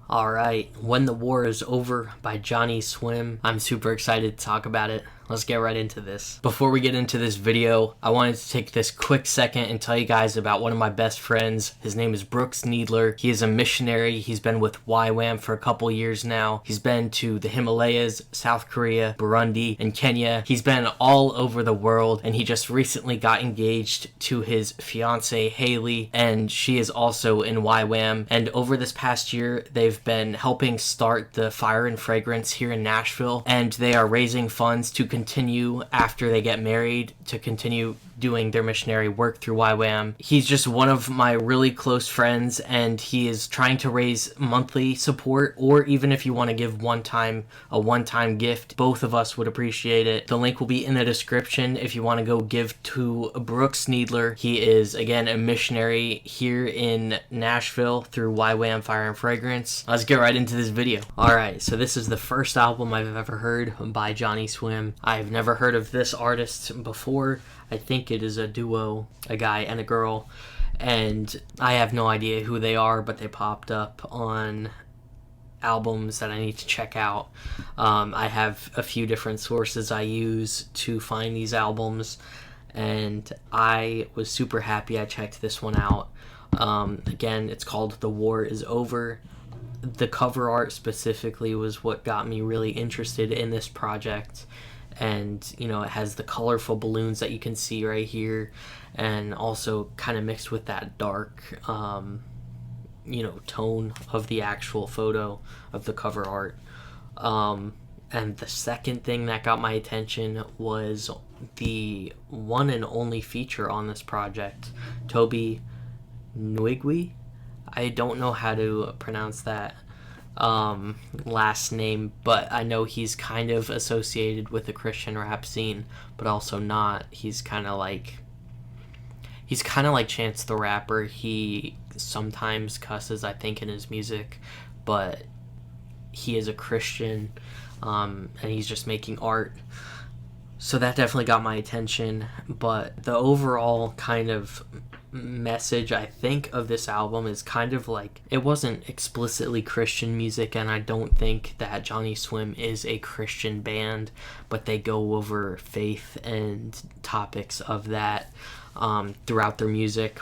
Alright, When the War is Over by Johnnyswim. I'm super excited to talk about it. Let's get right into this. Before we get into this video, I wanted to take this quick second and tell you guys about one of my best friends. His name is Brooks Needler. He is a missionary. He's been with YWAM for a couple years now. He's been to the Himalayas, South Korea, Burundi, and Kenya. He's been all over the world, and he just recently got engaged to his fiancée Haley, and she is also in YWAM. And over this past year, they've been helping start the Fire and Fragrance here in Nashville, and they are raising funds to continue after they get married, to continue doing their missionary work through YWAM. He's just one of my really close friends, and he is trying to raise monthly support, or even if you want to give a one-time gift, both of us would appreciate it. The link will be in the description if you want to go give to Brooks Needler. He is, again, a missionary here in Nashville through YWAM Fire and Fragrance. Let's get right into this video. Alright, so this is the first album I've ever heard by Johnnyswim. I've never heard of this artist before. I think it is a duo, a guy and a girl, and I have no idea who they are, but they popped up on albums that I need to check out. I have a few different sources I use to find these albums, and I was super happy I checked this one out. Again, it's called The War is Over. The cover art specifically was what got me really interested in this project. And, you know, it has the colorful balloons that you can see right here, and also kind of mixed with that dark, tone of the actual photo of the cover art. And the second thing that got my attention was the one and only feature on this project, Toby Nwigwe. I don't know how to pronounce that last name, but I know he's kind of associated with the Christian rap scene, but also not. He's kind of like Chance the Rapper. He sometimes cusses, I think, in his music, but he is a Christian, and he's just making art. So that definitely got my attention, but the overall kind of message, I think, of this album is kind of like, it wasn't explicitly Christian music, and I don't think that Johnnyswim is a Christian band, but they go over faith and topics of that throughout their music.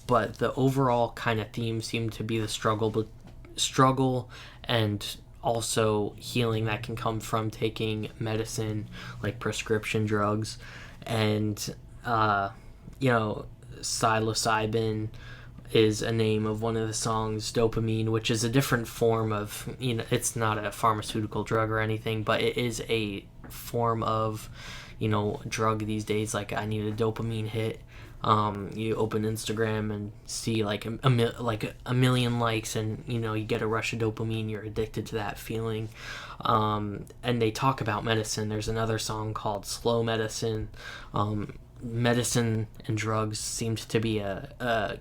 But the overall kind of theme seemed to be the struggle and also healing that can come from taking medicine, like prescription drugs. And psilocybin is a name of one of the songs, dopamine, which is a different form of, it's not a pharmaceutical drug or anything, but it is a form of, drug these days. Like, I need a dopamine hit. You open Instagram and see like a million likes, and you get a rush of dopamine. You're addicted to that feeling. And they talk about medicine. There's another song called Slow Medicine. Medicine and drugs seemed to be a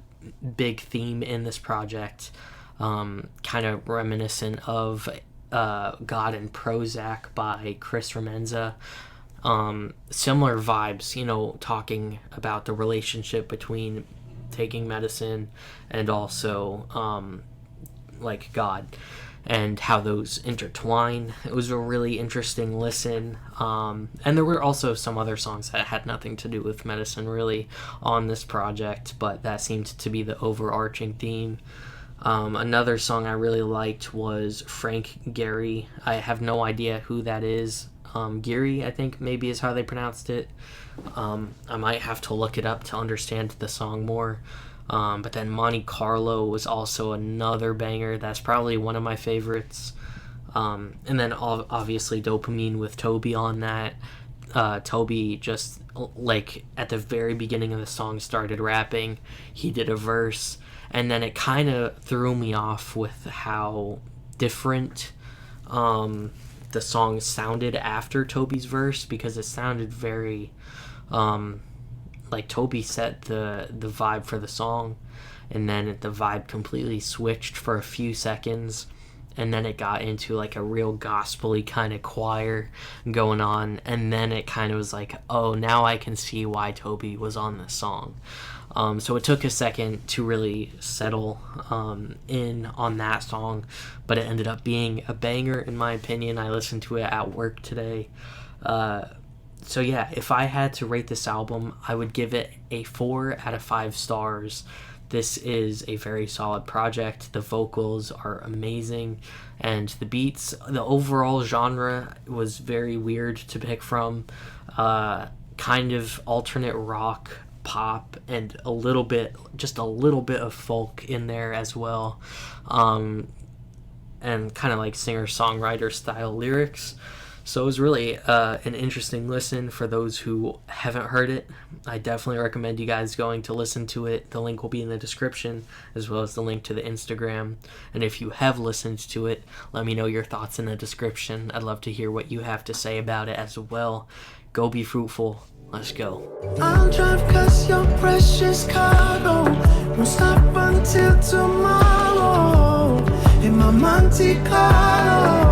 big theme in this project, kind of reminiscent of God and Prozac by Chris Remenza. Similar vibes, talking about the relationship between taking medicine and also like God, and how those intertwine. It was a really interesting listen, and there were also some other songs that had nothing to do with medicine really on this project, but that seemed to be the overarching theme. Another song I really liked was Frank Gehry. I have no idea who that is. Geary, I think maybe is how they pronounced it. I might have to look it up to understand the song more. But then Monte Carlo was also another banger. That's probably one of my favorites. And then obviously Dopamine with Toby on that. Toby just, like, at the very beginning of the song started rapping. He did a verse, and then it kind of threw me off with how different the song sounded after Toby's verse, because it sounded very like Toby set the vibe for the song, and then the vibe completely switched for a few seconds, and then it got into like a real gospel-y kind of choir going on, and then it kind of was like, oh, now I can see why Toby was on this song. So it took a second to really settle in on that song, but it ended up being a banger in my opinion. I listened to it at work today. So yeah, if I had to rate this album, I would give it a 4 out of 5 stars. This is a very solid project. The vocals are amazing, and the beats, the overall genre was very weird to pick from. Kind of alternate rock, pop, and just a little bit of folk in there as well. And kind of like singer-songwriter style lyrics. So it was really an interesting listen for those who haven't heard it. I definitely recommend you guys going to listen to it. The link will be in the description, as well as the link to the Instagram. And if you have listened to it, let me know your thoughts in the description. I'd love to hear what you have to say about it as well. Go be fruitful. Let's go. I'll drive 'cause you're precious cargo. Won't stop until tomorrow in my Monte Carlo.